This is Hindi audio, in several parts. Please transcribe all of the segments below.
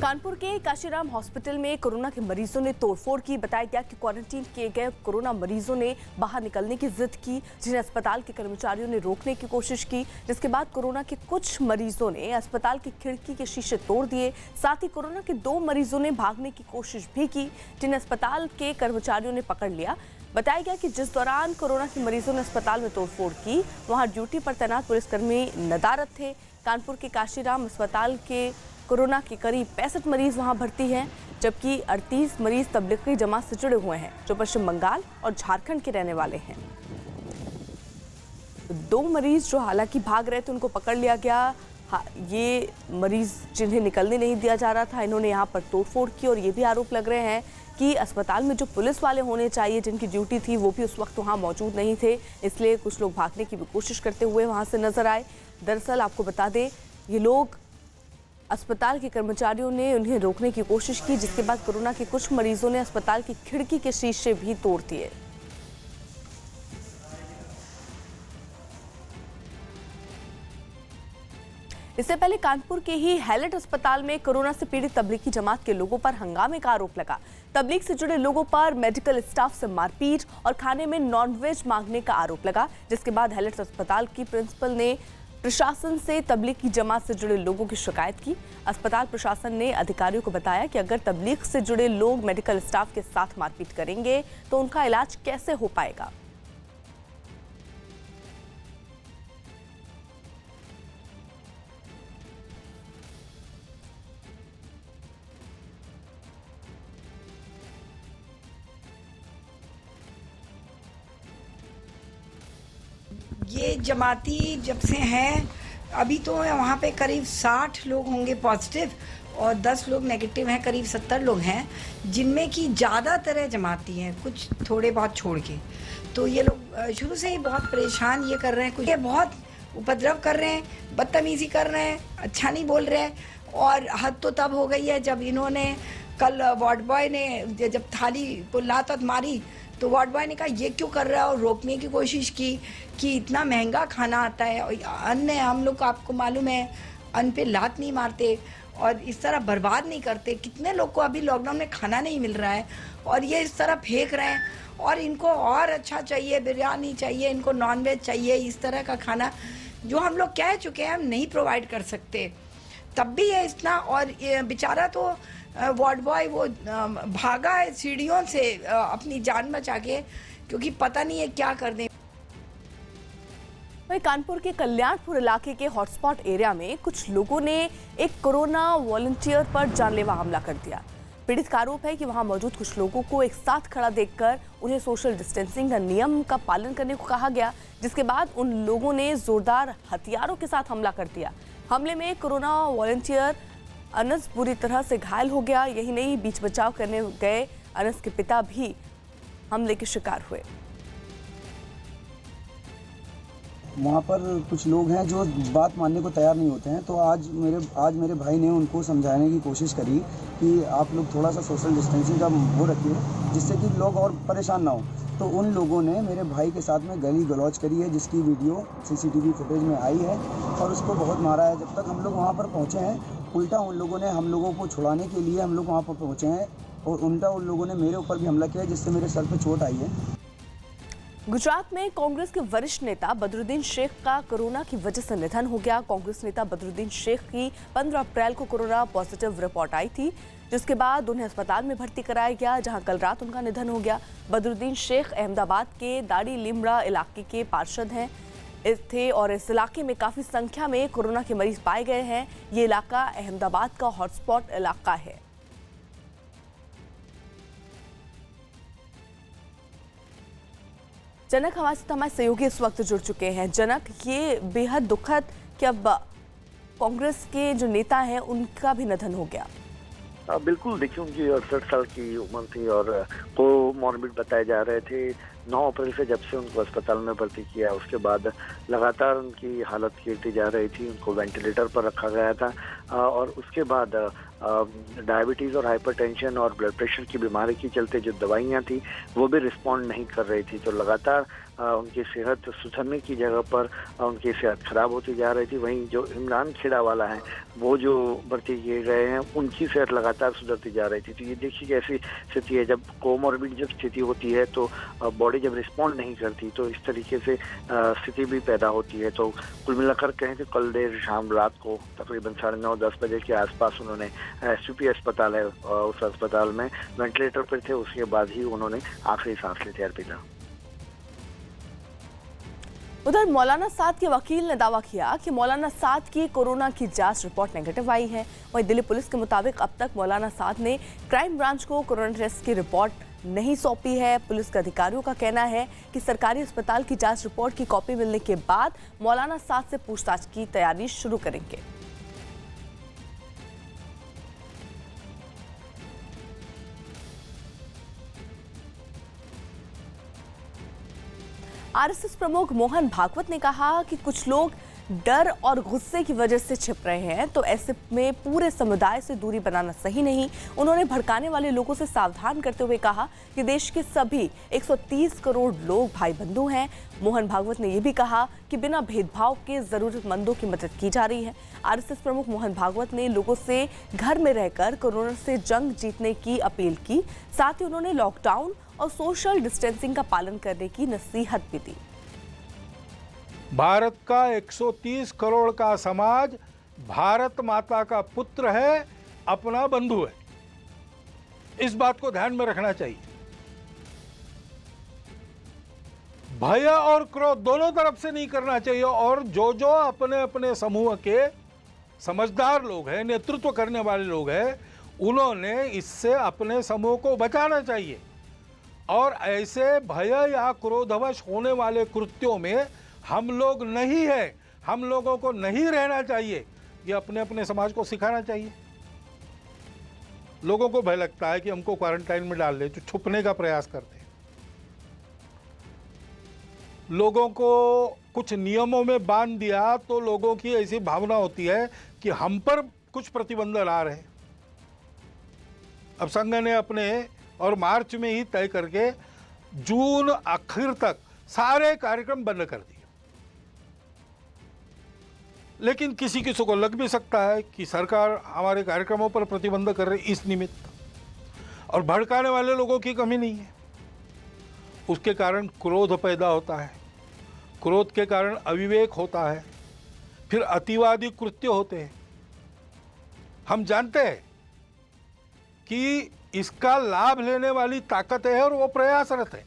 कानपुर के काशीराम हॉस्पिटल में कोरोना के मरीजों ने तोड़फोड़ की। बताया गया कि क्वारंटीन किए गए कोरोना मरीजों ने बाहर निकलने की जिद की, जिन्हें अस्पताल के कर्मचारियों ने रोकने की कोशिश की, जिसके बाद कोरोना के कुछ मरीजों ने अस्पताल की खिड़की के शीशे तोड़ दिए। साथ ही कोरोना के 2 मरीजों ने भागने की कोशिश भी की, जिन्हें अस्पताल के कर्मचारियों ने पकड़ लिया। बताया गया कि जिस दौरान कोरोना के मरीजों ने अस्पताल में तोड़फोड़ की, वहां ड्यूटी पर तैनात पुलिसकर्मी नदारद थे। कानपुर के काशीराम अस्पताल के कोरोना के करीब 65 मरीज वहां भर्ती हैं, जबकि 38 मरीज तबलीगी जमात से जुड़े हुए हैं, जो पश्चिम बंगाल और झारखंड के रहने वाले हैं। 2 मरीज जो हालांकि भाग रहे थे, उनको पकड़ लिया गया। ये मरीज जिन्हें निकलने नहीं दिया जा रहा था, इन्होंने यहाँ पर तोड़फोड़ की और ये भी आरोप लग रहे हैं कि अस्पताल में जो पुलिस वाले होने चाहिए, जिनकी ड्यूटी थी, वो भी उस वक्त वहाँ मौजूद नहीं थे, इसलिए कुछ लोग भागने की भी कोशिश करते हुए वहाँ से नजर आए। दरअसल आपको बता दें, ये लोग अस्पताल के कर्मचारियों ने उन्हें रोकने की कोशिश की, जिसके बाद कोरोना के कुछ मरीजों ने अस्पताल की खिड़की के शीशे भी तोड़ दिए। इससे पहले कानपुर के ही हैलेट अस्पताल में कोरोना से पीड़ित तबलीगी जमात के लोगों पर हंगामे का आरोप लगा। तबलीग से जुड़े लोगों पर मेडिकल स्टाफ से मारपीट और खाने में नॉनवेज मांगने का आरोप लगा, जिसके बाद हैलेट अस्पताल की प्रिंसिपल ने प्रशासन से तबलीगी जमात से जुड़े लोगों की शिकायत की। अस्पताल प्रशासन ने अधिकारियों को बताया कि अगर तबलीग से जुड़े लोग मेडिकल स्टाफ के साथ मारपीट करेंगे तो उनका इलाज कैसे हो पाएगा। ये जमाती जब से हैं, अभी तो वहाँ पे करीब 60 लोग होंगे पॉजिटिव और 10 लोग नेगेटिव हैं, करीब 70 लोग हैं, जिनमें की ज़्यादातर जमाती हैं, कुछ थोड़े बहुत छोड़ के। तो ये लोग शुरू से ही बहुत परेशान ये कर रहे हैं, कुछ ये बहुत उपद्रव कर रहे हैं, बदतमीज़ी कर रहे हैं, अच्छा नहीं बोल रहे हैं। और हद तो तब हो गई है जब इन्होंने कल वार्ड बॉय ने जब थाली को लात मारी तो वार्ड बॉय ने कहा ये क्यों कर रहा है, और रोकने की कोशिश की कि इतना महंगा खाना आता है और अन्न हम लोग को, आपको मालूम है, अन्न पे लात नहीं मारते और इस तरह बर्बाद नहीं करते। कितने लोग को अभी लॉकडाउन में खाना नहीं मिल रहा है और ये इस तरह फेंक रहे हैं। और इनको और अच्छा चाहिए, बिरयानी चाहिए, इनको नॉनवेज चाहिए, इस तरह का खाना जो हम लोग कह चुके हैं हम नहीं प्रोवाइड कर सकते। तब भी ये इतना, और बेचारा तो वार्ड बॉय वो भागा है सीढ़ियों से अपनी जान बचा के, क्योंकि पता नहीं है क्या कर दें। वहीं कानपुर के कल्याणपुर इलाके के हॉटस्पॉट एरिया में कुछ लोगों ने एक कोरोना वॉलंटियर पर जानलेवा हमला कर दिया। पीड़ित का आरोप है कि वहां मौजूद कुछ लोगों को एक साथ खड़ा देखकर उन्हें सोशल डिस्टेंसिंग का नियम का पालन करने को कहा गया, जिसके बाद उन लोगों ने जोरदार हथियारों के साथ हमला कर दिया। हमले में कोरोना वॉलंटियर अनस बुरी तरह से घायल हो गया। यही नहीं, बीच बचाव करने गए अनस के पिता भी हमले के शिकार हुए। वहाँ पर कुछ लोग हैं जो बात मानने को तैयार नहीं होते हैं, तो आज मेरे भाई ने उनको समझाने की कोशिश करी कि आप लोग थोड़ा सा सोशल डिस्टेंसिंग का वो रखिए, जिससे कि लोग और परेशान ना हो। तो उन लोगों ने मेरे भाई के साथ में गाली गलौज करी है, जिसकी वीडियो CCTV फुटेज में आई है, और उसको बहुत मारा है। जब तक हम लोग वहाँ पर पहुँचे हैं, उल्टा उन लोगों ने हम लोगों को छुड़ाने के लिए हम लोग वहाँ पर पहुँचे हैं और उल्टा उन लोगों ने मेरे ऊपर भी हमला किया, जिससे मेरे सर पर चोट आई है। गुजरात में कांग्रेस के वरिष्ठ नेता बदरुद्दीन शेख का कोरोना की वजह से निधन हो गया। कांग्रेस नेता बदरुद्दीन शेख की 15 अप्रैल को कोरोना पॉजिटिव रिपोर्ट आई थी, जिसके बाद उन्हें अस्पताल में भर्ती कराया गया, जहां कल रात उनका निधन हो गया। बदरुद्दीन शेख अहमदाबाद के दाड़ी लिमरा इलाके के पार्षद हैं थे और इस इलाके में काफी संख्या में कोरोना के मरीज पाए गए हैं। ये इलाका अहमदाबाद का हॉटस्पॉट इलाका है। जनक हमारे सहयोगी इस वक्त जुड़ चुके हैं। जनक, ये बेहद दुखद कि अब कांग्रेस के जो नेता हैं उनका भी निधन हो गया। बिल्कुल, देखिए उनकी 68 साल की उम्र थी और को मॉर्बिड बताए जा रहे थे। 9 अप्रैल से जब से उनको अस्पताल में भर्ती किया, उसके बाद लगातार उनकी हालत गिरती जा रही थी, उनको वेंटिलेटर पर रखा गया था और उसके बाद डायबिटीज़ और हाइपरटेंशन और ब्लड प्रेशर की बीमारी के चलते जो दवाइयाँ थी वो भी रिस्पॉन्ड नहीं कर रही थी। तो लगातार उनकी सेहत सुधरने की जगह पर उनकी सेहत खराब होती जा रही थी। वहीं जो इमरान खेड़ा वाला है वो जो भर्ती किए गए हैं उनकी सेहत लगातार सुधरती जा रही थी। तो ये देखिए कैसी स्थिति है, जब कोमॉर्बिड जब स्थिति होती है तो बॉडी जब रिस्पॉन्ड नहीं करती तो इस तरीके से स्थिति भी पैदा होती है। तो कुल मिलाकर कहें तो कल देर शाम रात को तकरीबन 9:30-10 बजे के आसपास उन्होंने SUP अस्पताल है उस अस्पताल में वेंटिलेटर पर थे, उसके बाद ही उन्होंने आखिरी सांस ली थी। अर्पिता, उधर मौलाना साद के वकील ने दावा किया कि मौलाना साद की कोरोना की जांच रिपोर्ट नेगेटिव आई है। वहीं दिल्ली पुलिस के मुताबिक अब तक मौलाना साद ने क्राइम ब्रांच को कोरोना टेस्ट की रिपोर्ट नहीं सौंपी है। पुलिस के अधिकारियों का कहना है कि सरकारी अस्पताल की जांच रिपोर्ट की कॉपी मिलने के बाद मौलाना साद से पूछताछ की तैयारी शुरू करेंगे। RSS प्रमुख मोहन भागवत ने कहा कि कुछ लोग डर और गुस्से की वजह से छिप रहे हैं, तो ऐसे में पूरे समुदाय से दूरी बनाना सही नहीं। उन्होंने भड़काने वाले लोगों से सावधान करते हुए कहा कि देश के सभी 130 करोड़ लोग भाई बंधु हैं। मोहन भागवत ने यह भी कहा कि बिना भेदभाव के जरूरतमंदों की मदद की जा रही है। RSS प्रमुख मोहन भागवत ने लोगों से घर में रहकर कोरोना से जंग जीतने की अपील की। साथ ही उन्होंने लॉकडाउन और सोशल डिस्टेंसिंग का पालन करने की नसीहत भी दी। भारत का 130 करोड़ का समाज भारत माता का पुत्र है, अपना बंधु है। इस बात को ध्यान में रखना चाहिए। भय और क्रोध दोनों तरफ से नहीं करना चाहिए और जो जो अपने अपने समूह के समझदार लोग हैं, नेतृत्व करने वाले लोग हैं, उन्होंने इससे अपने समूह को बचाना चाहिए। और ऐसे भय या क्रोधवश होने वाले कृत्यों में हम लोग नहीं है, हम लोगों को नहीं रहना चाहिए। ये अपने अपने समाज को सिखाना चाहिए। लोगों को भय लगता है कि हमको क्वारंटाइन में डाल दे, जो छुपने का प्रयास करते हैं। लोगों को कुछ नियमों में बांध दिया तो लोगों की ऐसी भावना होती है कि हम पर कुछ प्रतिबंध ला रहे हैं। अब संघ ने अपने और मार्च में ही तय करके जून आखिर तक सारे कार्यक्रम बंद कर दिए। लेकिन किसी किसी को लग भी सकता है कि सरकार हमारे कार्यक्रमों पर प्रतिबंध कर रही इस निमित्त, और भड़काने वाले लोगों की कमी नहीं है। उसके कारण क्रोध पैदा होता है, क्रोध के कारण अविवेक होता है, फिर अतिवादी कृत्य होते हैं। हम जानते हैं कि इसका लाभ लेने वाली ताकत है और वो प्रयासरत है।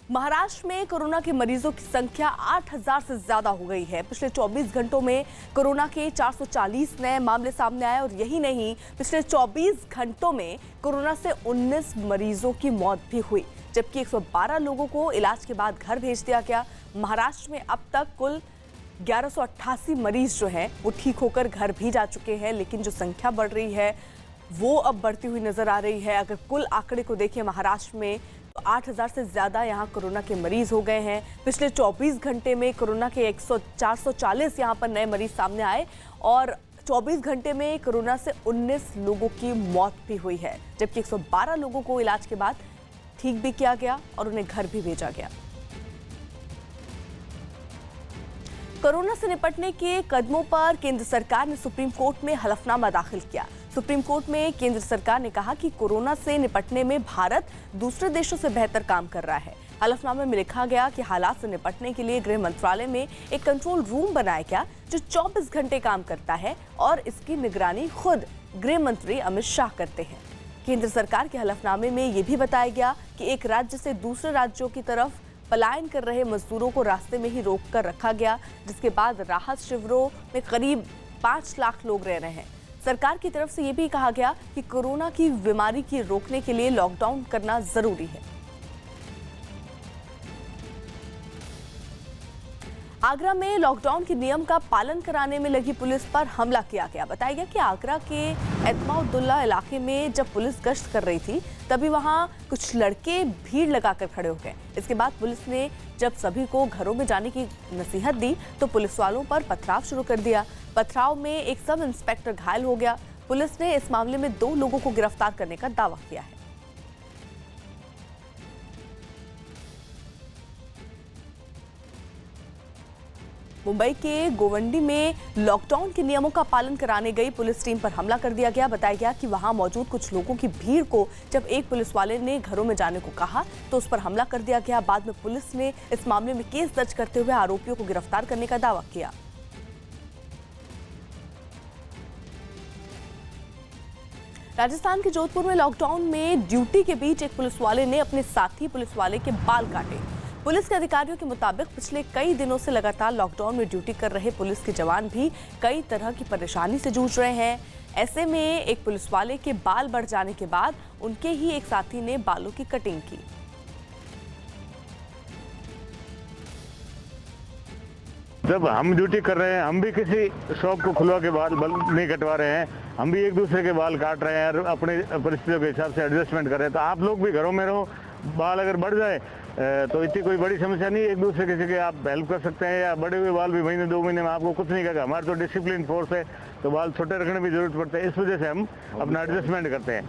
महाराष्ट्र में कोरोना के मरीजों की संख्या 8000 से ज्यादा हो गई है। पिछले 24 घंटों में कोरोना के 440 नए मामले सामने आए और यही नहीं, पिछले 24 घंटों में कोरोना से 19 मरीजों की मौत भी हुई, जबकि 112 लोगों को इलाज के बाद घर भेज दिया गया। महाराष्ट्र में अब तक कुल 1188 मरीज जो हैं वो ठीक होकर घर भी जा चुके हैं, लेकिन जो संख्या बढ़ रही है वो अब बढ़ती हुई नजर आ रही है। अगर कुल आंकड़े को देखें महाराष्ट्र में तो 8000 से ज्यादा यहां कोरोना के मरीज हो गए हैं। पिछले 24 घंटे में कोरोना के 440 यहां पर नए मरीज सामने आए और 24 घंटे में कोरोना से 19 लोगों की मौत भी हुई है, जबकि 112 लोगों को इलाज के बाद ठीक भी किया गया और उन्हें घर भी भेजा गया। कोरोना से निपटने के कदमों पर केंद्र सरकार ने सुप्रीम कोर्ट में हलफनामा दाखिल किया। सुप्रीम कोर्ट में केंद्र सरकार ने कहा कि कोरोना से निपटने में भारत दूसरे देशों से बेहतर काम कर रहा है। हलफनामे में लिखा गया कि हालात से निपटने के लिए गृह मंत्रालय में एक कंट्रोल रूम बनाया गया जो 24 घंटे काम करता है और इसकी निगरानी खुद गृह मंत्री अमित शाह करते हैं। केंद्र सरकार के हलफनामे में ये भी बताया गया कि एक राज्य से दूसरे राज्यों की तरफ पलायन कर रहे मजदूरों को रास्ते में ही रोक कर रखा गया, जिसके बाद राहत शिविरों में करीब 5 लाख लोग रह रहे हैं। सरकार की तरफ से ये भी कहा गया कि कोरोना की बीमारी की रोकने के लिए लॉकडाउन करना जरूरी है। आगरा में लॉकडाउन के नियम का पालन कराने में लगी पुलिस पर हमला किया गया। बताया गया कि आगरा के एतमाउद्दौला इलाके में जब पुलिस गश्त कर रही थी तभी वहां कुछ लड़के भीड़ लगाकर खड़े हो गए। इसके बाद पुलिस ने जब सभी को घरों में जाने की नसीहत दी तो पुलिस वालों पर पथराव शुरू कर दिया। पथराव में एक सब इंस्पेक्टर घायल हो गया। पुलिस ने इस मामले में 2 लोगों को गिरफ्तार करने का दावा किया है। मुंबई के गोवंडी में लॉकडाउन के नियमों का पालन कराने गई पुलिस टीम पर हमला कर दिया गया। बताया गया कि वहां मौजूद कुछ लोगों की भीड़ को जब एक पुलिस वाले ने घरों में जाने को कहा तो उस पर हमला कर दिया गया। बाद में पुलिस ने इस मामले में केस दर्ज करते हुए आरोपियों को गिरफ्तार करने का दावा किया। राजस्थान के जोधपुर में लॉकडाउन में ड्यूटी के बीच एक पुलिस वाले ने अपने साथी पुलिस वाले के बाल काटे। पुलिस के अधिकारियों के मुताबिक पिछले कई दिनों से लगातार लॉकडाउन में ड्यूटी कर रहे पुलिस के जवान भी कई तरह की परेशानी से जूझ रहे हैं। ऐसे में एक पुलिस वाले के बाल बढ़ जाने के बाद उनके ही एक साथी ने बालों की कटिंग की। जब हम ड्यूटी कर रहे हैं, हम भी किसी शॉप को खुलवा के बाल नहीं कटवा रहे हैं, हम भी एक दूसरे के बाल काट रहे हैं और अपने परिस्थितियों के हिसाब से एडजस्टमेंट कर रहे हैं। तो आप लोग भी घरों में रहो, बाल अगर बढ़ जाए तो इतनी कोई बड़ी समस्या नहीं, एक दूसरे किसी के आप हेल्प कर सकते हैं। या बड़े हुए बाल भी महीने 2 महीने में आपको कुछ नहीं कहेगा। हमारे तो डिसिप्लिन फोर्स है, तो बाल छोटे रखने की जरूरत पड़ती है, इस वजह से हम अपना एडजस्टमेंट करते हैं।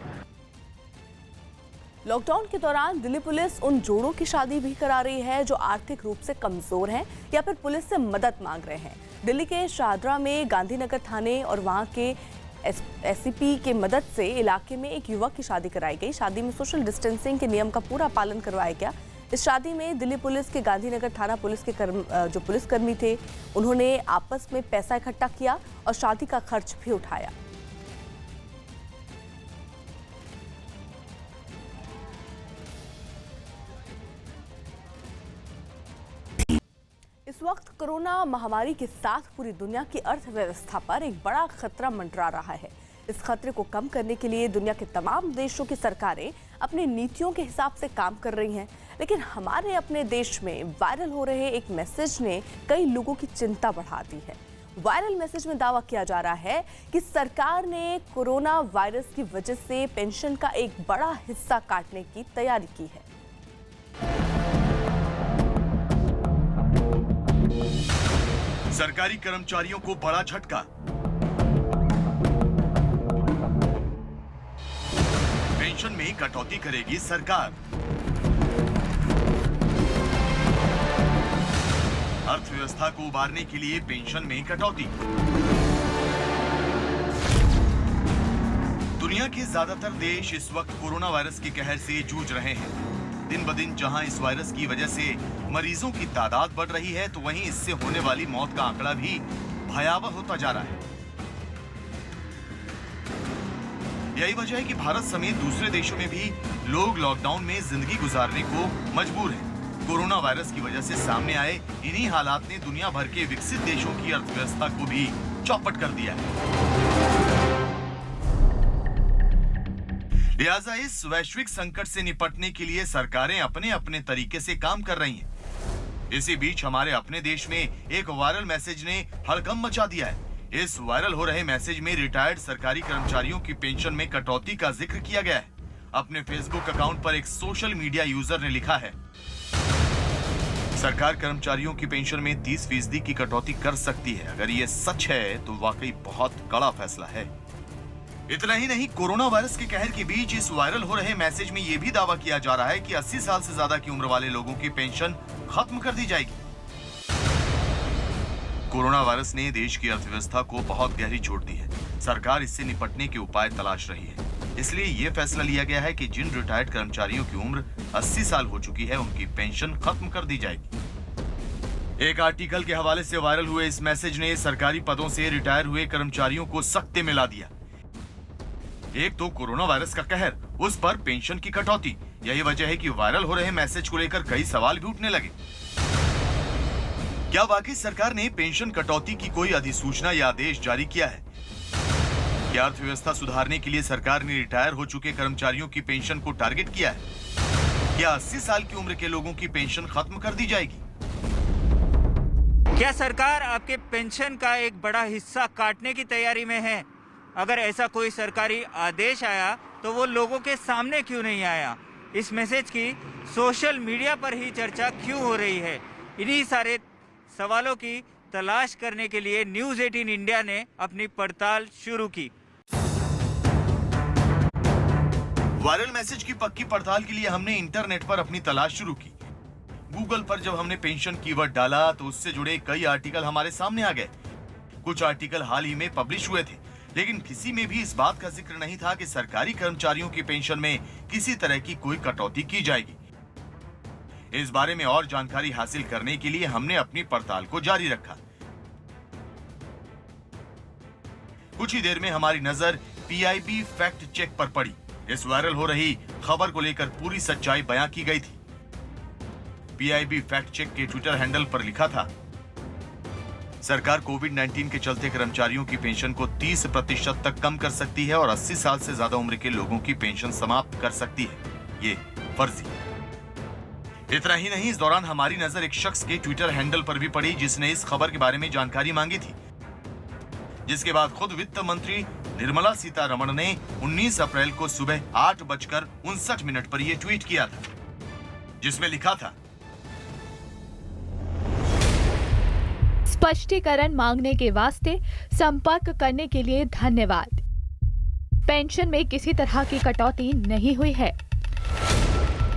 लॉकडाउन के दौरान दिल्ली पुलिस उन जोड़ों की शादी भी करा रही है जो आर्थिक रूप से कमजोर हैं या फिर पुलिस से मदद मांग रहे हैं। दिल्ली के शाहदरा में गांधीनगर थाने और वहां के एससीपी के मदद से इलाके में एक युवक की शादी कराई गई। शादी में सोशल डिस्टेंसिंग के नियम का पूरा पालन करवाया गया। इस शादी में दिल्ली पुलिस के गांधीनगर थाना पुलिस के जो पुलिसकर्मी थे उन्होंने आपस में पैसा इकट्ठा किया और शादी का खर्च भी उठाया। इस वक्त कोरोना महामारी के साथ पूरी दुनिया की अर्थव्यवस्था पर एक बड़ा खतरा मंडरा रहा है। इस खतरे को कम करने के लिए दुनिया के तमाम देशों की सरकारें अपनी नीतियों के हिसाब से काम कर रही हैं, लेकिन हमारे अपने देश में वायरल हो रहे एक मैसेज ने कई लोगों की चिंता बढ़ा दी है। वायरल मैसेज में दावा किया जा रहा है कि सरकार ने कोरोना वायरस की वजह से पेंशन का एक बड़ा हिस्सा काटने की तैयारी की है। सरकारी कर्मचारियों को बड़ा झटका। पेंशन में कटौती करेगी सरकार। अर्थव्यवस्था को उबारने के लिए पेंशन में कटौती। दुनिया के ज्यादातर देश इस वक्त कोरोना वायरस के कहर से जूझ रहे हैं। दिन ब दिन जहां इस वायरस की वजह से मरीजों की तादाद बढ़ रही है, तो वहीं इससे होने वाली मौत का आंकड़ा भी भयावह होता जा रहा है। यही वजह है कि भारत समेत दूसरे देशों में भी लोग लॉकडाउन में जिंदगी गुजारने को मजबूर हैं। कोरोना वायरस की वजह से सामने आए इन्हीं हालात ने दुनिया भर के विकसित देशों की अर्थव्यवस्था को भी चौपट कर दिया है। लिहाजा इस वैश्विक संकट से निपटने के लिए सरकारें अपने अपने तरीके से काम कर रही हैं। इसी बीच हमारे अपने देश में एक वायरल मैसेज ने हड़कंप मचा दिया है। इस वायरल हो रहे मैसेज में रिटायर्ड सरकारी कर्मचारियों की पेंशन में कटौती का जिक्र किया गया है। अपने फेसबुक अकाउंट पर एक सोशल मीडिया यूजर ने लिखा है, सरकार कर्मचारियों की पेंशन में 30% की कटौती कर सकती है। अगर ये सच है तो वाकई बहुत कड़ा फैसला है। इतना ही नहीं, कोरोना वायरस के कहर के बीच इस वायरल हो रहे मैसेज में यह भी दावा किया जा रहा है कि 80 साल से ज्यादा की उम्र वाले लोगों की पेंशन खत्म कर दी जाएगी। कोरोना वायरस ने देश की अर्थव्यवस्था को बहुत गहरी चोट दी है। सरकार इससे निपटने के उपाय तलाश रही है। इसलिए यह फैसला लिया गया है कि जिन रिटायर्ड कर्मचारियों की उम्र 80 साल हो चुकी है, उनकी पेंशन खत्म कर दी जाएगी। एक आर्टिकल के हवाले से वायरल हुए इस मैसेज ने सरकारी पदों से रिटायर हुए कर्मचारियों को सख्ते में ला दिया। एक तो कोरोना वायरस का कहर, उस पर पेंशन की कटौती। यही वजह है कि वायरल हो रहे मैसेज को लेकर कई सवाल भी उठने लगे। क्या वाकई सरकार ने पेंशन कटौती की कोई अधिसूचना या आदेश जारी किया है? क्या अर्थव्यवस्था सुधारने के लिए सरकार ने रिटायर हो चुके कर्मचारियों की पेंशन को टारगेट किया है? क्या 80 साल की उम्र के लोगों की पेंशन खत्म कर दी जाएगी? क्या सरकार आपके पेंशन का एक बड़ा हिस्सा काटने की तैयारी में है? अगर ऐसा कोई सरकारी आदेश आया तो वो लोगों के सामने क्यों नहीं आया? इस मैसेज की सोशल मीडिया पर ही चर्चा क्यों हो रही है? इन्हीं सारे सवालों की तलाश करने के लिए न्यूज़ 18 इंडिया ने अपनी पड़ताल शुरू की। वायरल मैसेज की पक्की पड़ताल के लिए हमने इंटरनेट पर अपनी तलाश शुरू की। गूगल पर जब हमने पेंशन कीवर्ड डाला तो उससे जुड़े कई आर्टिकल हमारे सामने आ गए। कुछ आर्टिकल हाल ही में पब्लिश हुए थे, लेकिन किसी में भी इस बात का जिक्र नहीं था कि सरकारी कर्मचारियों की पेंशन में किसी तरह की कोई कटौती की जाएगी। इस बारे में और जानकारी हासिल करने के लिए हमने अपनी पड़ताल को जारी रखा। कुछ ही देर में हमारी नजर PIB फैक्ट चेक पर पड़ी। इस वायरल हो रही खबर को लेकर पूरी सच्चाई बयां की गई थी। PIB फैक्ट चेक के ट्विटर हैंडल पर लिखा था, सरकार कोविड-19 के चलते कर्मचारियों की पेंशन को 30% तक कम कर सकती है और 80 साल से ज्यादा उम्र के लोगों की पेंशन समाप्त कर सकती है। ये फर्जी। इतना ही नहीं, इस दौरान हमारी नजर एक शख्स के ट्विटर हैंडल पर भी पड़ी जिसने इस खबर के बारे में जानकारी मांगी थी, जिसके बाद खुद वित्त मंत्री निर्मला सीतारमण ने 19 अप्रैल को सुबह 8:59 पर यह ट्वीट किया था, जिसमें लिखा था, स्पष्टीकरण मांगने के वास्ते संपर्क करने के लिए धन्यवाद। पेंशन में किसी तरह की कटौती नहीं हुई है।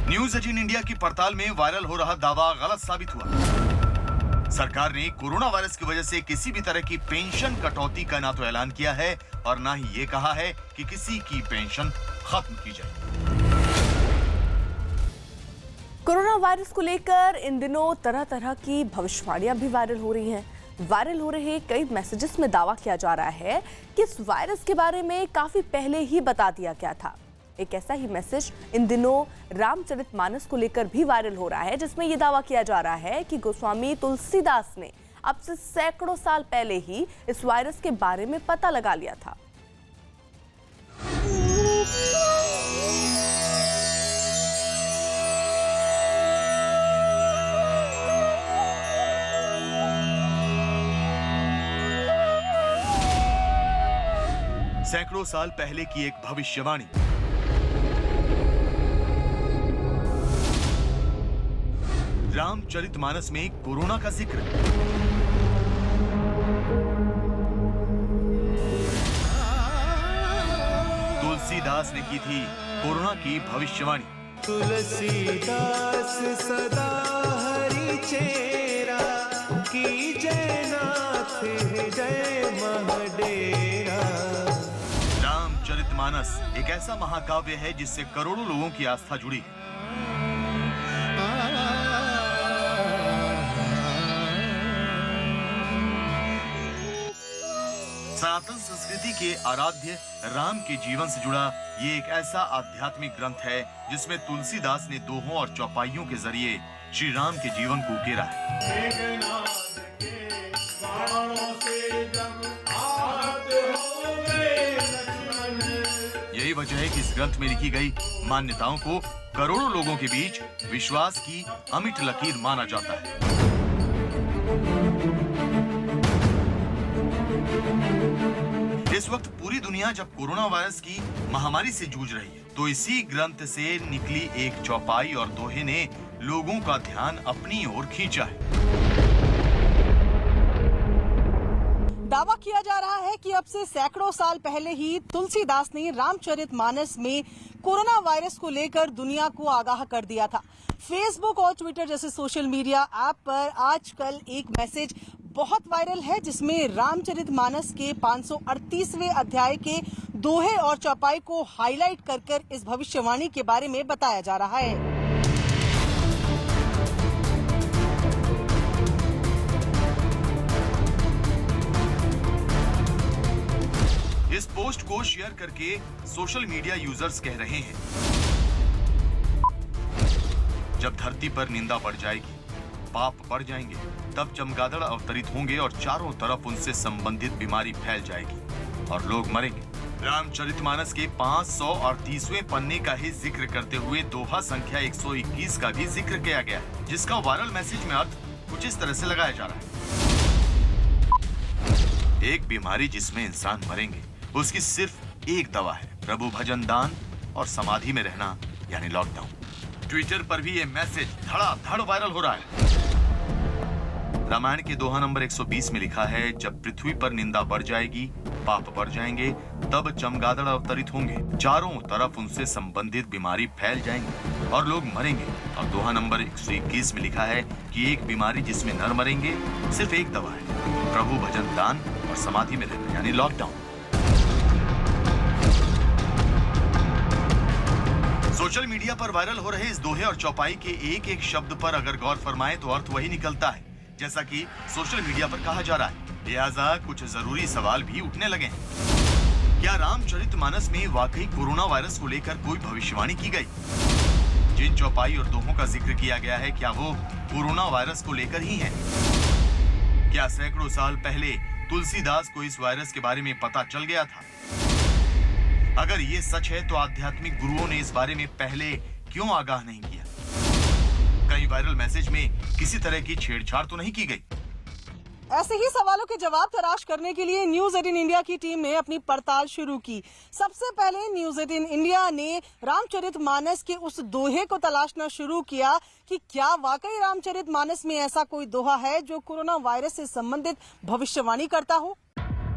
न्यूज 18 इंडिया की पड़ताल में वायरल हो रहा दावा गलत साबित हुआ। सरकार ने कोरोना वायरस की वजह से किसी भी तरह की पेंशन कटौती का ना तो ऐलान किया है और ना ही ये कहा है कि किसी की पेंशन खत्म की जाए। कोरोना वायरस को लेकर इन दिनों तरह तरह की भविष्यवाणियां भी वायरल हो रही हैं। वायरल हो रहे कई मैसेजेस में दावा किया जा रहा है कि इस वायरस के बारे में काफी पहले ही बता दिया गया था। एक ऐसा ही मैसेज इन दिनों रामचरितमानस को लेकर भी वायरल हो रहा है, जिसमें यह दावा किया जा रहा है कि गोस्वामी तुलसीदास ने अब से सैकड़ों साल पहले ही इस वायरस के बारे में पता लगा लिया था। सैकड़ों साल पहले की एक भविष्यवाणी। रामचरितमानस में कोरोना का जिक्र। तुलसीदास ने की थी कोरोना की भविष्यवाणी। तुलसीदास सदा हरि चेरा की जय नाथ हृदय महडेरा। रामचरितमानस एक ऐसा महाकाव्य है जिससे करोड़ों लोगों की आस्था जुड़ी है। सनातन संस्कृति के आराध्य राम के जीवन से जुड़ा ये एक ऐसा आध्यात्मिक ग्रंथ है जिसमें तुलसीदास ने दोहों और चौपाइयों के जरिए श्री राम के जीवन को उकेरा है। यही वजह है कि इस ग्रंथ में लिखी गई मान्यताओं को करोड़ों लोगों के बीच विश्वास की अमिट लकीर माना जाता है। इस वक्त पूरी दुनिया जब कोरोना वायरस की महामारी से जूझ रही है, तो इसी ग्रंथ से निकली एक चौपाई और दोहे ने लोगों का ध्यान अपनी ओर खींचा है। दावा किया जा रहा है कि अब से सैकड़ों साल पहले ही तुलसीदास ने रामचरितमानस में कोरोना वायरस को लेकर दुनिया को आगाह कर दिया था। फेसबुक और ट्विटर जैसे सोशल मीडिया ऐप पर आजकल एक मैसेज बहुत वायरल है, जिसमें रामचरितमानस के 538वें अध्याय के दोहे और चौपाई को हाईलाइट कर इस भविष्यवाणी के बारे में बताया जा रहा है। इस पोस्ट को शेयर करके सोशल मीडिया यूजर्स कह रहे हैं, जब धरती पर निंदा बढ़ जाएगी, पाप बढ़ जाएंगे, तब चमगादड़ अवतरित होंगे और चारों तरफ उनसे संबंधित बीमारी फैल जाएगी और लोग मरेंगे। रामचरितमानस के 538वें पन्ने का ही जिक्र करते हुए दोहा संख्या 121 का भी जिक्र किया गया है, जिसका वायरल मैसेज में अर्थ कुछ इस तरह से लगाया जा रहा है। एक बीमारी जिसमें इंसान मरेंगे, उसकी सिर्फ एक दवा है, प्रभु भजन दान और समाधि में रहना, यानी लॉकडाउन। ट्विटर पर भी ये मैसेज धड़ाधड़ वायरल हो रहा है। रामायण के दोहा नंबर 120 में लिखा है, जब पृथ्वी पर निंदा बढ़ जाएगी, पाप बढ़ जाएंगे, तब चमगादड़ अवतरित होंगे। चारों तरफ उनसे संबंधित बीमारी फैल जाएंगी और लोग मरेंगे। और दोहा नंबर 121 में लिखा है कि एक बीमारी जिसमें नर मरेंगे, सिर्फ एक दवा है, प्रभु भजन, दान और समाधि में रहना, यानी लॉकडाउन। सोशल मीडिया पर वायरल हो रहे इस दोहे और चौपाई के एक एक शब्द पर अगर गौर फरमाएं तो अर्थ वही निकलता है जैसा कि सोशल मीडिया पर कहा जा रहा है। लिहाजा कुछ जरूरी सवाल भी उठने लगे हैं। क्या रामचरितमानस में वाकई कोरोना वायरस को लेकर कोई भविष्यवाणी की गई? जिन चौपाई और दोहों का जिक्र किया गया है, क्या वो कोरोना वायरस को लेकर ही है? क्या सैकड़ों साल पहले तुलसीदास को इस वायरस के बारे में पता चल गया था? अगर ये सच है तो आध्यात्मिक गुरुओं ने इस बारे में पहले क्यों आगाह नहीं किया? कहीं वायरल मैसेज में किसी तरह की छेड़छाड़ तो नहीं की गई? ऐसे ही सवालों के जवाब तलाश करने के लिए न्यूज 18 इंडिया की टीम ने अपनी पड़ताल शुरू की। सबसे पहले न्यूज 18 इंडिया ने रामचरितमानस के उस दोहे को तलाशना शुरू किया कि क्या वाकई रामचरितमानस में ऐसा कोई दोहा है जो कोरोना वायरस से संबंधित भविष्यवाणी करता हो।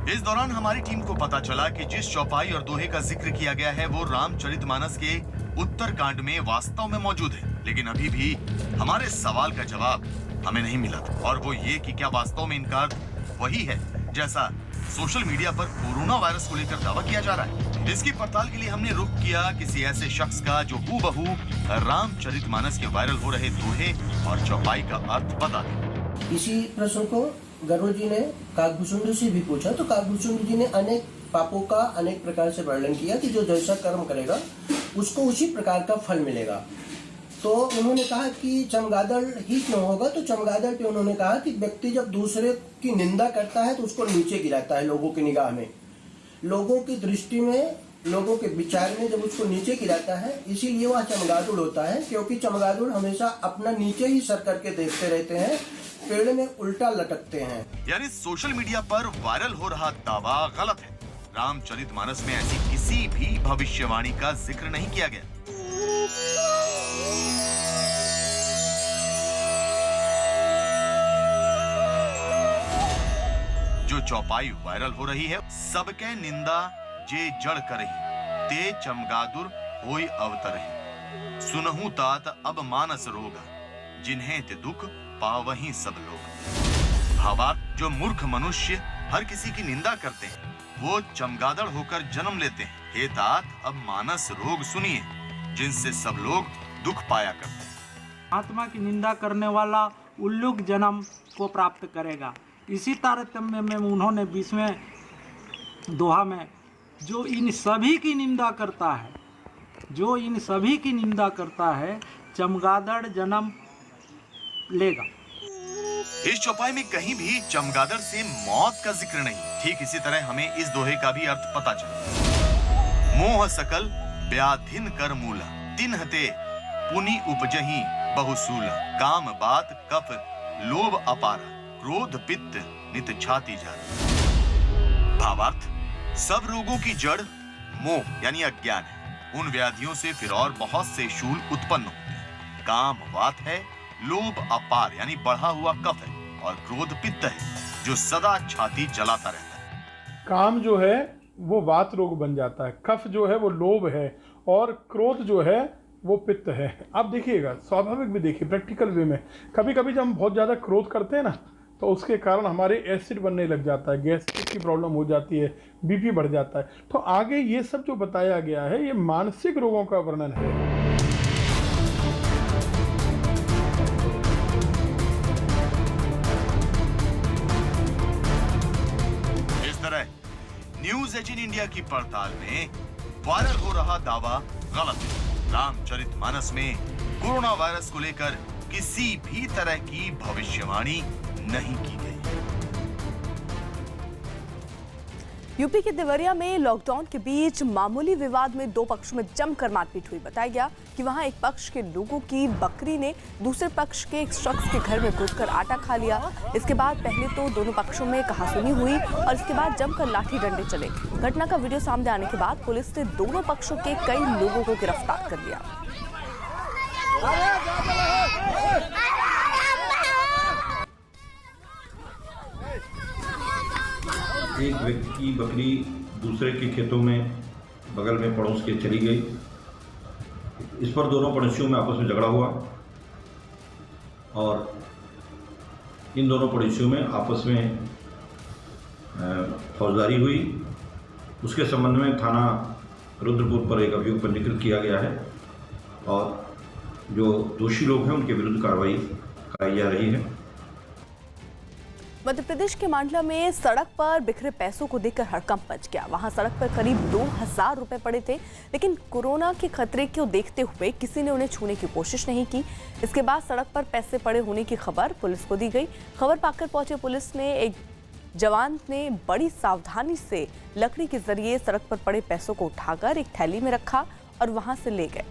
इस दौरान हमारी टीम को पता चला कि जिस चौपाई और दोहे का जिक्र किया गया है वो रामचरितमानस के उत्तरकांड में वास्तव में मौजूद है, लेकिन अभी भी हमारे सवाल का जवाब हमें नहीं मिला था। और वो ये कि क्या वास्तव में इनका अर्थ वही है जैसा सोशल मीडिया पर कोरोना वायरस को लेकर दावा किया जा रहा है। इसकी पड़ताल के लिए हमने रुख किया किसी ऐसे शख्स का जो हूबहू रामचरितमानस के वायरल हो रहे दोहे और चौपाई का अर्थ बता दे। इसी प्रश्न को गरुड़ जी ने काकभूषुंड से भी पूछा तो काकभूषुंड जी ने अनेक पापों का अनेक प्रकार से वर्णन किया कि जो जैसा कर्म करेगा उसको उसी प्रकार का फल मिलेगा। तो उन्होंने कहा कि चमगादड़ ही क्यों होगा, तो चमगादड़ पे उन्होंने कहा कि व्यक्ति जब दूसरे की निंदा करता है तो उसको नीचे गिराता है लोगों की निगाह में, लोगों की दृष्टि में, लोगों के विचार में जब उसको नीचे गिराता है, इसीलिए वह चमगादड़ होता है। क्योंकि चमगादड़ हमेशा अपना नीचे ही सर करके देखते रहते हैं, पेड़ में उल्टा लटकते हैं। यानी सोशल मीडिया पर वायरल हो रहा दावा गलत है। रामचरितमानस में ऐसी किसी भी भविष्यवाणी का जिक्र नहीं किया गया। जो चौपाई वायरल हो रही है, सबके निंदा जे जड़ करही, ते चमगादुर होई अवतरही, सुनहु तात अब मानस रोगा, जिन्हें ते दुख पावही सब लोग। भावार्थ, जो मूर्ख मनुष्य हर किसी की निंदा करते हैं वो चमगादड़ होकर जन्म लेते हैं। हे तात अब मानस रोग सुनिए, जिनसे सब लोग दुख पाया करते हैं। आत्मा की निंदा करने वाला उल्लूक जन्म को प्राप्त करेगा। इसी तारतम्य में उन्होंने 20वें दोहा में जो इन सभी की निंदा करता है चमगादड़ जन्म लेगा। इस चौपाई में कहीं भी चमगादड़ से मौत का जिक्र नहीं। ठीक इसी तरह हमें इस दोहे का भी अर्थ पता चला। मोह सकल व्याधिन कर मूला, तिन्हते पुनि उपजही बहुसूला, काम बात कफ लोभ अपारा, क्रोध पित्त नित छाती जारा। भावार्थ, सब रोगों की जड़ मोह यानी अज्ञान है। उन व्याधियों से फिर और बहुत से शूल उत्पन्न होते हैं। काम वात है, लोभ अपार यानी बढ़ा हुआ कफ है, और क्रोध पित्त है जो सदा छाती जलाता रहता है। काम जो है वो वात रोग बन जाता है, कफ जो है वो लोभ है, और क्रोध जो है वो पित्त है। आप देखिएगा, स्वाभाविक भी देखिए, प्रैक्टिकल वे में कभी कभी जब हम बहुत ज़्यादा क्रोध करते हैं ना, तो उसके कारण हमारे एसिड बनने लग जाता है, गैस्ट्रिक की प्रॉब्लम हो जाती है, बीपी बढ़ जाता है। तो आगे ये सब जो बताया गया है ये मानसिक रोगों का वर्णन है। न्यूज 18 इंडिया की पड़ताल में वायरल हो रहा दावा गलत है। रामचरितमानस में कोरोना वायरस को लेकर किसी भी तरह की भविष्यवाणी नहीं की गई। यूपी के देवरिया में लॉकडाउन के बीच मामूली विवाद में दो पक्षों में जमकर मारपीट हुई। बताया गया कि वहां एक पक्ष के लोगों की बकरी ने दूसरे पक्ष के एक शख्स के घर में घुसकर आटा खा लिया। इसके बाद पहले तो दोनों पक्षों में कहासुनी हुई और इसके बाद जमकर लाठी डंडे चले। घटना का वीडियो सामने आने के बाद पुलिस ने दोनों पक्षों के कई लोगों को गिरफ्तार कर लिया। एक व्यक्ति की बकरी दूसरे के खेतों में बगल में पड़ोस के चली गई। इस पर दोनों पड़ोसियों में आपस में झगड़ा हुआ और इन दोनों पड़ोसियों में आपस में फौजदारी हुई। उसके संबंध में थाना रुद्रपुर पर एक अभियोग पंजीकृत किया गया है और जो दोषी लोग हैं उनके विरुद्ध कार्रवाई कराई जा रही है। मध्य प्रदेश के मांडला में सड़क पर बिखरे पैसों को देखकर हड़कंप मच गया। वहां सड़क पर करीब 2000 रुपए पड़े थे, लेकिन कोरोना के खतरे को देखते हुए किसी ने उन्हें छूने की कोशिश नहीं की। इसके बाद सड़क पर पैसे पड़े होने की खबर पुलिस को दी गई। खबर पाकर पहुंचे पुलिस ने एक जवान ने बड़ी सावधानी से लकड़ी के जरिए सड़क पर पड़े पैसों को उठाकर एक थैली में रखा और वहां से ले गए।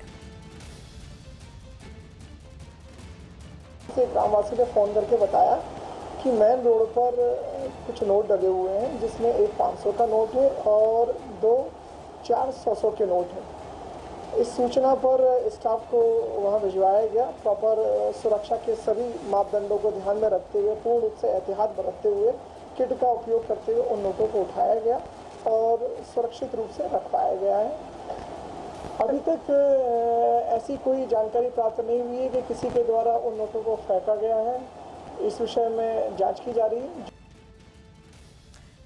ग्रामवासी ने फोन करके बताया कि मेन रोड पर कुछ नोट लगे हुए हैं, जिसमें एक 500 का नोट है और 2 400 के नोट हैं। इस सूचना पर स्टाफ को वहां भिजवाया गया। प्रॉपर सुरक्षा के सभी मापदंडों को ध्यान में रखते हुए, पूर्ण रूप से एहतियात बरतते हुए, किट का उपयोग करते हुए उन नोटों को उठाया गया और सुरक्षित रूप से रखवाया गया है। अभी तक ऐसी कोई जानकारी प्राप्त नहीं हुई है कि किसी के द्वारा उन नोटों को फेंका गया है। इस विषय में जांच की जा रही है।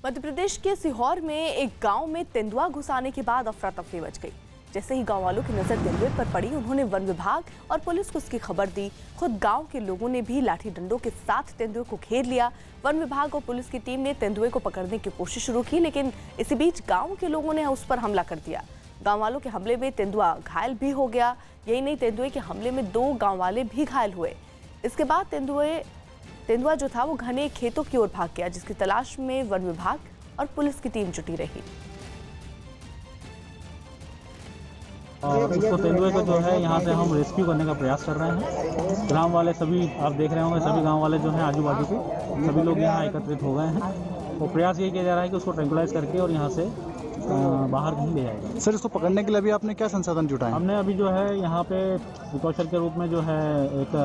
मध्य प्रदेश के सीहोर में एक गांव में तेंदुआ घुस आने के बाद अफरा तफरी मच गई। जैसे ही गांव वालों की नजर तेंदुए पर पड़ी, उन्होंने वन विभाग और पुलिस को इसकी खबर दी। खुद गांव के लोगों ने भी लाठी डंडों के साथ तेंदुए को घेर लिया। वन विभाग और पुलिस की टीम ने तेंदुए को पकड़ने की कोशिश शुरू की, लेकिन इसी बीच गांव के लोगों ने उस पर हमला कर दिया। गांव वालों के हमले में तेंदुआ घायल भी हो गया। यही नहीं, तेंदुए के हमले में 2 गांव वाले भी घायल हुए। इसके बाद तेंदुआ जो था वो घने खेतों की ओर भाग गया, जिसकी तलाश में वन विभाग और पुलिस की टीम जुटी रही। उसको तेंदुए को जो है यहाँ से हम रेस्क्यू करने का प्रयास कर रहे हैं। ग्राम वाले सभी, आप देख रहे होंगे, सभी गांव वाले जो हैं आजू बाजू के सभी लोग यहाँ एकत्रित हो गए हैं। तो प्रयास ये किया जा रहा है कि उसको ट्रैंकुलाइज करके और यहाँ से बाहर कहीं ले जाएगा। सर, इसको पकड़ने के लिए अभी आपने क्या संसाधन जुटाए? हमने अभी जो है यहाँ पे प्रिकॉशन के रूप में जो है एक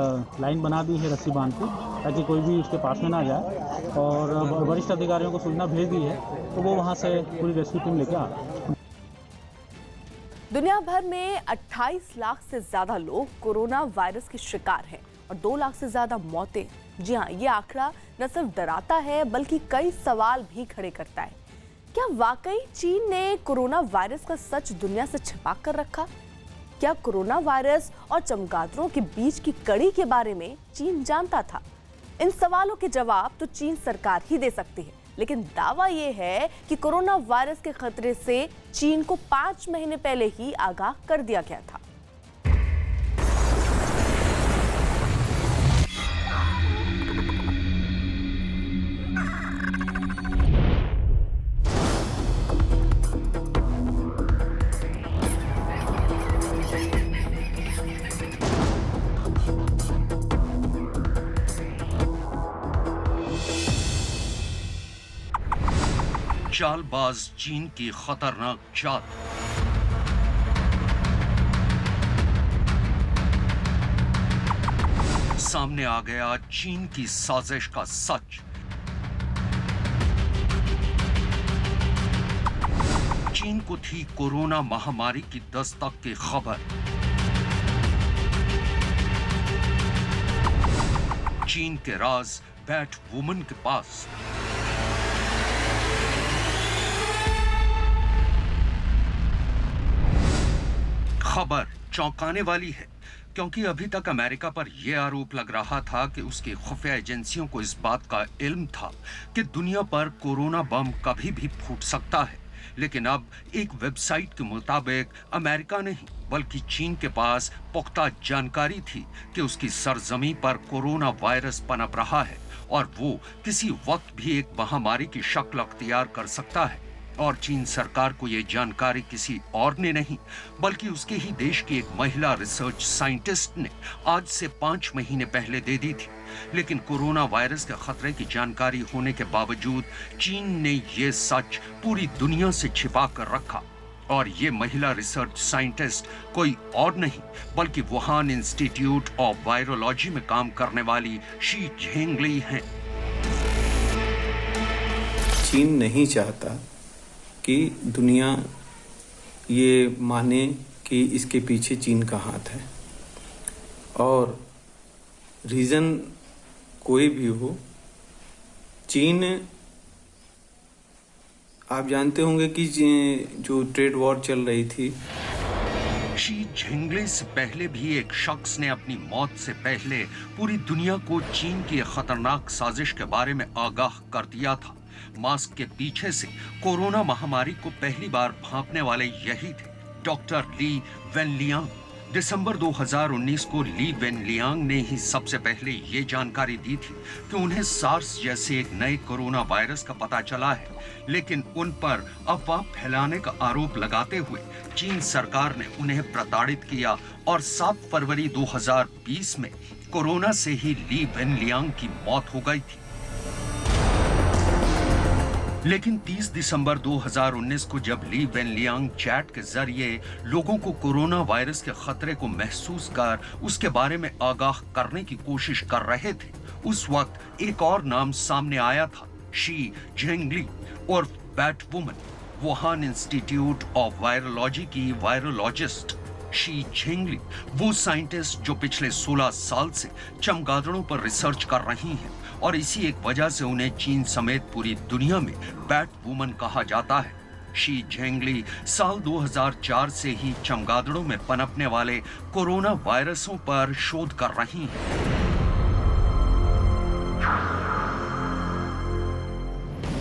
लाइन बना दी है रस्सी बांध के, ताकि कोई भी उसके पास में ना जाए, और वरिष्ठ अधिकारियों को सूचना भेज दी है, तो वो वहाँ से पूरी रेस्क्यू टीम लेकर आ रहे हैं। दुनिया भर में 28 लाख से ज्यादा लोग कोरोना वायरस के शिकार हैं और 2 लाख से ज्यादा मौतें। जी हाँ, ये आंकड़ा न सिर्फ डराता है बल्कि कई सवाल भी खड़े करता है। क्या वाकई चीन ने कोरोना वायरस का सच दुनिया से छिपा कर रखा? क्या कोरोना वायरस और चमगादड़ों के बीच की कड़ी के बारे में चीन जानता था? इन सवालों के जवाब तो चीन सरकार ही दे सकती है, लेकिन दावा यह है कि कोरोना वायरस के खतरे से चीन को 5 महीने पहले ही आगाह कर दिया गया था। चालबाज चीन की खतरनाक चाल। सामने आ गया चीन की साजिश का सच। चीन को थी कोरोना महामारी की दस्तक की खबर। चीन के राज बैट वुमन के पास। खबर चौंकाने वाली है, क्योंकि अभी तक अमेरिका पर यह आरोप लग रहा था कि उसकी खुफिया एजेंसियों को इस बात का इल्म था कि दुनिया पर कोरोना बम कभी भी फूट सकता है। लेकिन अब एक वेबसाइट के मुताबिक अमेरिका नहीं बल्कि चीन के पास पुख्ता जानकारी थी कि उसकी सरजमी पर कोरोना वायरस पनप रहा है और वो किसी वक्त भी एक महामारी की शक्ल अख्तियार कर सकता है। और चीन सरकार को यह जानकारी किसी और ने नहीं बल्कि उसके ही देश की एक महिला रिसर्च साइंटिस्ट ने आज से 5 महीने पहले दे दी थी। लेकिन कोरोना वायरस के खतरे की जानकारी होने के बावजूद चीन ने यह सच पूरी दुनिया से छिपा कर रखा। और ये महिला रिसर्च साइंटिस्ट कोई और नहीं बल्कि वुहान इंस्टीट्यूट ऑफ वायरोलॉजी में काम करने वाली शी झेंगली हैं। चीन नहीं चाहता कि दुनिया ये माने कि इसके पीछे चीन का हाथ है। और रीज़न कोई भी हो, चीन, आप जानते होंगे कि जो ट्रेड वॉर चल रही थी, शी झिंगली से पहले भी एक शख्स ने अपनी मौत से पहले पूरी दुनिया को चीन की खतरनाक साजिश के बारे में आगाह कर दिया था। मास्क के पीछे से कोरोना महामारी को पहली बार भांपने वाले यही थे, डॉक्टर ली वेनलियांग। दिसंबर 2019 को ली वेनलियांग ने ही सबसे पहले ये जानकारी दी थी कि उन्हें सार्स जैसे एक नए कोरोना वायरस का पता चला है, लेकिन उन पर अफवाह फैलाने का आरोप लगाते हुए चीन सरकार ने उन्हें प्रताड़ित किया और 7 फरवरी 2020 में कोरोना से ही ली वेनलियांग की मौत हो गई थी। लेकिन 30 दिसंबर 2019 को जब ली वेनलियांग चैट के जरिए लोगों को कोरोना वायरस के खतरे को महसूस कर उसके बारे में आगाह करने की कोशिश कर रहे थे, उस वक्त एक और नाम सामने आया था, शी झिंगली और बैटवुमन, वुहान इंस्टीट्यूट ऑफ वायरोलॉजी की वायरोलॉजिस्ट। शी झिंगली वो साइंटिस्ट जो पिछले 16 साल से चमगादड़ों पर रिसर्च कर रही हैं और इसी एक वजह से उन्हें चीन समेत पूरी दुनिया में बैट वुमन कहा जाता है। शी झिंगली साल 2004 से ही चमगादड़ों में पनपने वाले कोरोना वायरसों पर शोध कर रही हैं।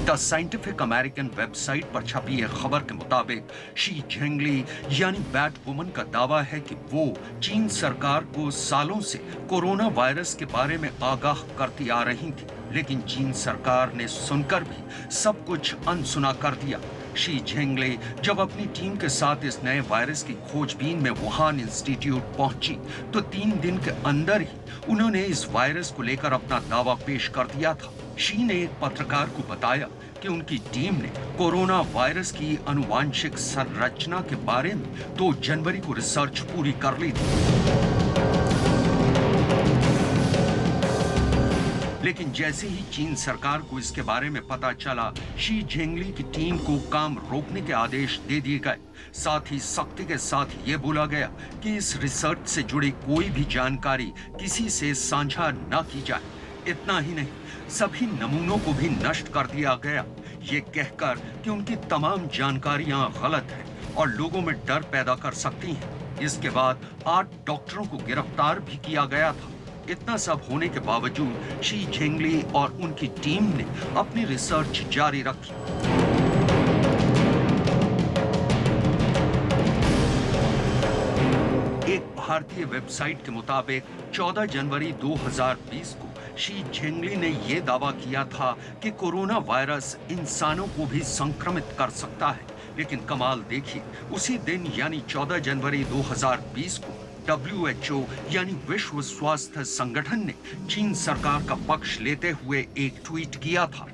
द साइंटिफिक अमेरिकन वेबसाइट पर छपी एक खबर के मुताबिक शी झिंगली यानी बैट वुमन का दावा है कि वो चीन सरकार को सालों से कोरोना वायरस के बारे में आगाह करती आ रही थी, लेकिन चीन सरकार ने सुनकर भी सब कुछ अनसुना कर दिया। शी झिंगली जब अपनी टीम के साथ इस नए वायरस की खोजबीन में वुहान इंस्टीट्यूट पहुंची तो 3 दिन के अंदर ही उन्होंने इस वायरस को लेकर अपना दावा पेश कर दिया था। शी ने एक पत्रकार को बताया कि उनकी टीम ने कोरोना वायरस की आनुवांशिक संरचना के बारे में 2 जनवरी को रिसर्च पूरी कर ली थी, लेकिन जैसे ही चीन सरकार को इसके बारे में पता चला, शी झिंगली की टीम को काम रोकने के आदेश दे दिए गए। साथ ही सख्ती के साथ ये बोला गया कि इस रिसर्च से जुड़ी कोई भी जानकारी किसी से साझा न की जाए। इतना ही नहीं, सभी नमूनों को भी नष्ट कर दिया गया, ये कहकर कि उनकी तमाम जानकारियां गलत हैं और लोगों में डर पैदा कर सकती हैं। इसके बाद 8 डॉक्टरों को गिरफ्तार भी किया गया था। इतना सब होने के बावजूद शी झिंगली और उनकी टीम ने अपनी रिसर्च जारी रखी। एक भारतीय वेबसाइट के मुताबिक 14 जनवरी 2020 को शी झिंगली ने यह दावा किया था कि कोरोना वायरस इंसानों को भी संक्रमित कर सकता है, लेकिन कमाल देखिए, उसी दिन यानी 14 जनवरी 2020 को WHO यानी विश्व स्वास्थ्य संगठन ने चीन सरकार का पक्ष लेते हुए एक ट्वीट किया था।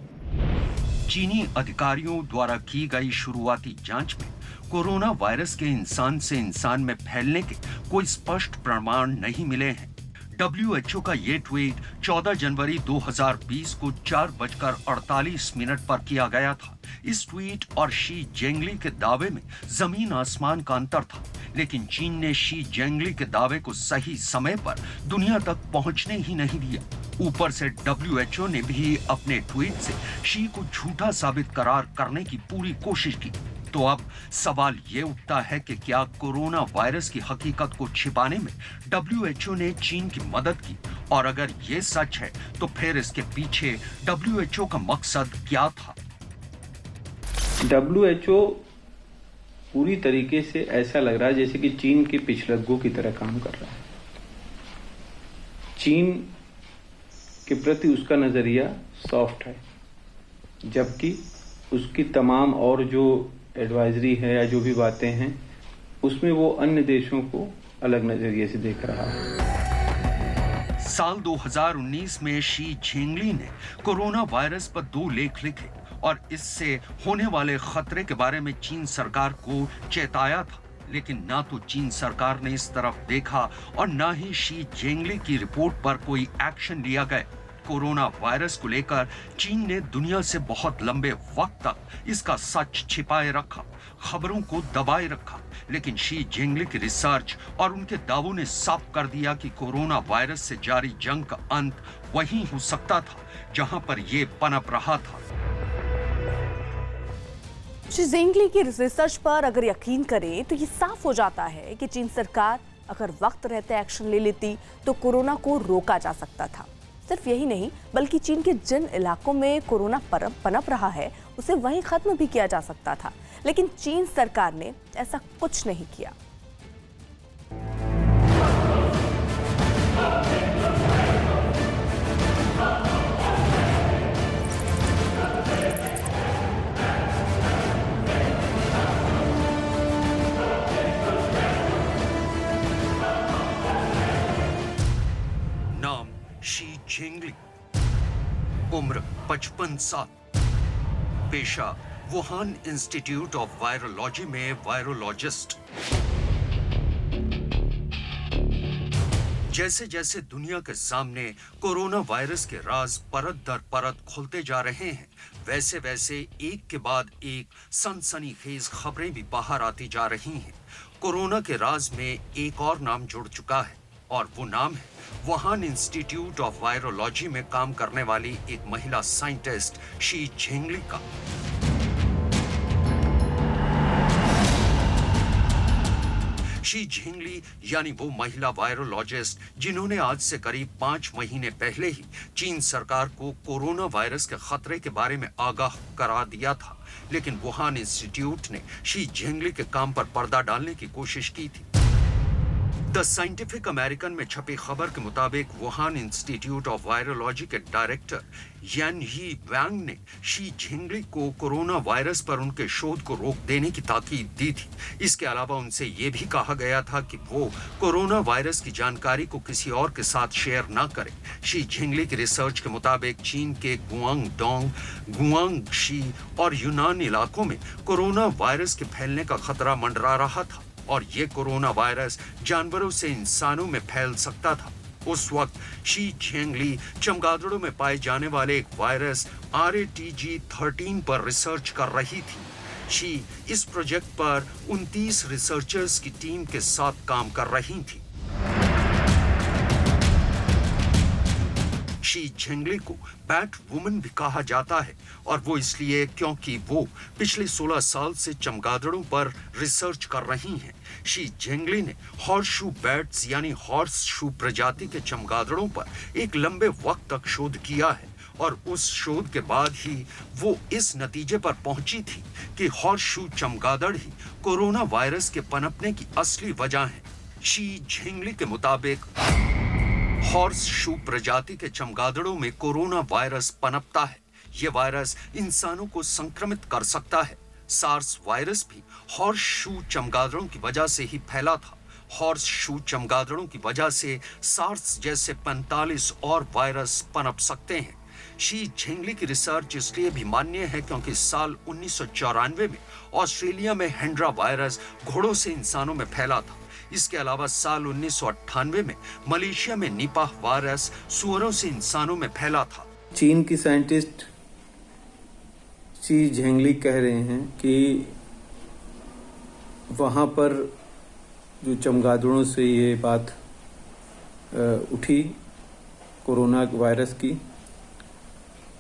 चीनी अधिकारियों द्वारा की गई शुरुआती जांच में कोरोना वायरस के इंसान से इंसान में फैलने के कोई स्पष्ट प्रमाण नहीं मिले हैं। WHO का ये ट्वीट 14 जनवरी 2020 को 4:48 पर किया गया था। इस ट्वीट और शी झिंगली के दावे में जमीन आसमान का अंतर था, लेकिन चीन ने शी झिंगली के दावे को सही समय पर दुनिया तक पहुंचने ही नहीं दिया। ऊपर से WHO ने भी अपने ट्वीट से शी को झूठा साबित करार करने की पूरी कोशिश की। तो अब सवाल ये उठता है कि क्या कोरोना वायरस की हकीकत को छिपाने में WHO ने चीन की मदद की, और अगर ये सच है तो फिर इसके पीछे WHO का मकसद क्या था? WHO पूरी तरीके से ऐसा लग रहा है जैसे कि चीन के पिछलग्गों की तरह काम कर रहा है। चीन के प्रति उसका नजरिया सॉफ्ट है, जबकि उसकी तमाम और जो एडवाइजरी है या जो भी बातें हैं उसमें वो अन्य देशों को अलग नजरिए से देख रहा है। साल 2019 में शी झिंगली ने कोरोना वायरस पर 2 लेख लिखे और इससे होने वाले खतरे के बारे में चीन सरकार को चेताया था, लेकिन ना तो चीन सरकार ने इस तरफ देखा और ना ही शी झिंगली की रिपोर्ट पर कोई एक्शन लिया गया। कोरोना वायरस को लेकर चीन ने दुनिया से बहुत लंबे वक्त तक इसका सच छिपाए रखा, खबरों को दबाए रखा, लेकिन शी जिंगली की रिसर्च और उनके दावों ने साफ कर दिया कि कोरोना वायरस से जारी जंग का अंत वहीं हो सकता था जहां पर ये पनप रहा था। शी जिंगली की रिसर्च पर अगर यकीन करें तो ये साफ हो जाता है कि चीन सरकार अगर वक्त रहते एक्शन ले लेती तो कोरोना को रोका जा सकता था। सिर्फ यही नहीं बल्कि चीन के जिन इलाकों में कोरोना पनप रहा है उसे वहीं खत्म भी किया जा सकता था, लेकिन चीन सरकार ने ऐसा कुछ नहीं किया। नाम शी जिंगली, उम्र 55 साल, पेशा वुहान इंस्टीट्यूट ऑफ वायरोलॉजी में वायरोलॉजिस्ट। जैसे जैसे दुनिया के सामने कोरोना वायरस के राज परत दर परत खुलते जा रहे हैं, वैसे वैसे एक के बाद एक सनसनीखेज खबरें भी बाहर आती जा रही हैं। कोरोना के राज में एक और नाम जुड़ चुका है और वो नाम है वुहान इंस्टीट्यूट ऑफ वायरोलॉजी में काम करने वाली एक महिला साइंटिस्ट शी जिंगली का। शी जिंगली यानी वो महिला वायरोलॉजिस्ट जिन्होंने आज से करीब 5 महीने पहले ही चीन सरकार को कोरोना वायरस के खतरे के बारे में आगाह करा दिया था, लेकिन वुहान इंस्टीट्यूट ने शी जिंगली के काम पर पर्दा डालने की कोशिश की थी। द साइंटिफिक अमेरिकन में छपी खबर के मुताबिक वुहान इंस्टीट्यूट ऑफ वायरोलॉजी के डायरेक्टर यान यी वांग ने शी जिंगली को कोरोना वायरस पर उनके शोध को रोक देने की ताकीद दी थी। इसके अलावा उनसे ये भी कहा गया था कि वो कोरोना वायरस की जानकारी को किसी और के साथ शेयर न करें। शी जिंगली की रिसर्च के मुताबिक चीन के गुआंगडोंग, गुआंगशी और यूनान इलाकों में कोरोना वायरस के फैलने का खतरा मंडरा रहा था और ये कोरोना वायरस जानवरों से इंसानों में फैल सकता था। उस वक्त शी जिंगली चमगादड़ों में पाए जाने वाले एक वायरस RATG13 पर रिसर्च कर रही थी। शी इस प्रोजेक्ट पर 29 रिसर्चर्स की टीम के साथ काम कर रही थी। शी जिंगली को बैट वुमन भी कहा जाता है और वो इसलिए क्योंकि वो पिछले 16 साल से चमगादड़ों पर रिसर्च कर रही हैं। शी जिंगली ने हॉर्स शू बैट्स यानी हॉर्स शू प्रजाति के चमगादड़ों पर एक लंबे वक्त तक शोध किया है और उस शोध के बाद ही वो इस नतीजे पर पहुंची थी कि हॉर्स शू चमगादड़ ही कोरोना वायरस के पनपने की असली वजह है। शी जिंगली के मुताबिक हॉर्स शू प्रजाति के चमगादड़ों में कोरोना वायरस पनपता है। ये वायरस इंसानों को संक्रमित कर सकता है। सार्स वायरस भी हॉर्स शू चमगादड़ों की वजह से ही फैला था। हॉर्स शू चमगादड़ों की वजह से सार्स जैसे 45 और वायरस पनप सकते हैं। शी जिंगली की रिसर्च इसलिए भी मान्य है क्योंकि साल 1994 में ऑस्ट्रेलिया में हेंड्रा वायरस घोड़ों से इंसानों में फैला था। इसके अलावा साल 1998 में मलेशिया में निपाह वायरस सुअरों से इंसानों में फैला था। चीन की साइंटिस्ट शी जिंगली कह रहे हैं कि वहां पर जो चमगादड़ों से ये बात उठी कोरोना वायरस की,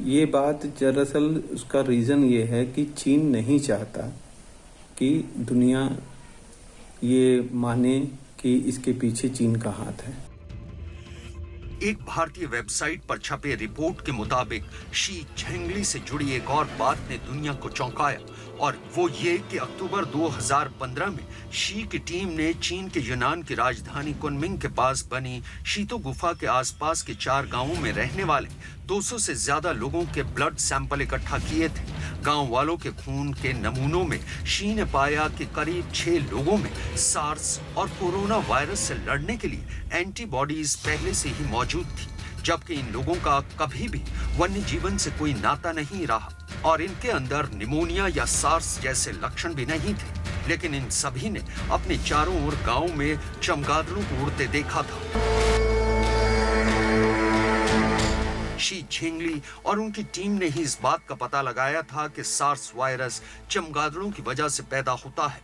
ये बात दरअसल उसका रीज़न ये है कि चीन नहीं चाहता कि दुनिया ये माने कि इसके पीछे चीन का हाथ है। एक भारतीय वेबसाइट पर छपे रिपोर्ट के मुताबिक शी जिंगली से जुड़ी एक और बात ने दुनिया को चौंकाया और वो ये कि अक्टूबर 2015 में शी की टीम ने चीन के यूनान की राजधानी कुनमिंग के पास बनी शीतो गुफा के आसपास के 4 गांवों में रहने वाले 200 से ज्यादा लोगों के ब्लड सैंपल इकट्ठा किए थे। गांव वालों के खून के नमूनों में शी ने पाया कि करीब 6 लोगों में सार्स और कोरोना वायरस से लड़ने के लिए एंटीबॉडीज पहले से ही मौजूद थी, जबकि इन लोगों का कभी भी वन्य जीवन से कोई नाता नहीं रहा और इनके अंदर निमोनिया या सार्स जैसे लक्षण भी नहीं थे। लेकिन इन सभी ने अपने चारों ओर गांव में चमगादड़ों को उड़ते देखा था। शी झिंगली और उनकी टीम ने ही इस बात का पता लगाया था कि सार्स वायरस चमगादड़ों की वजह से पैदा होता है।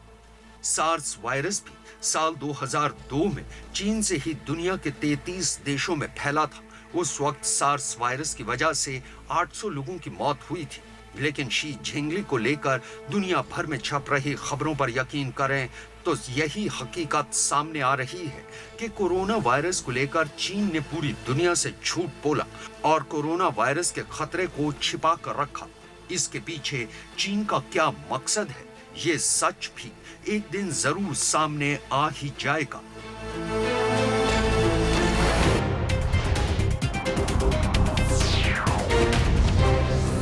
सार्स वायरस भी साल 2002 में चीन से ही दुनिया के 33 देशों में फैला था। उस वक्त सार्स वायरस की वजह से 800 लोगों की मौत हुई थी। लेकिन शी झिंगली को लेकर दुनिया भर में छप रही खबरों पर यकीन करें तो यही हकीकत सामने आ रही है कि कोरोना वायरस को लेकर चीन ने पूरी दुनिया से झूठ बोला और कोरोना वायरस के खतरे को छिपा कर रखा। इसके पीछे चीन का क्या मकसद है, ये सच भी एक दिन जरूर सामने आ ही जाएगा।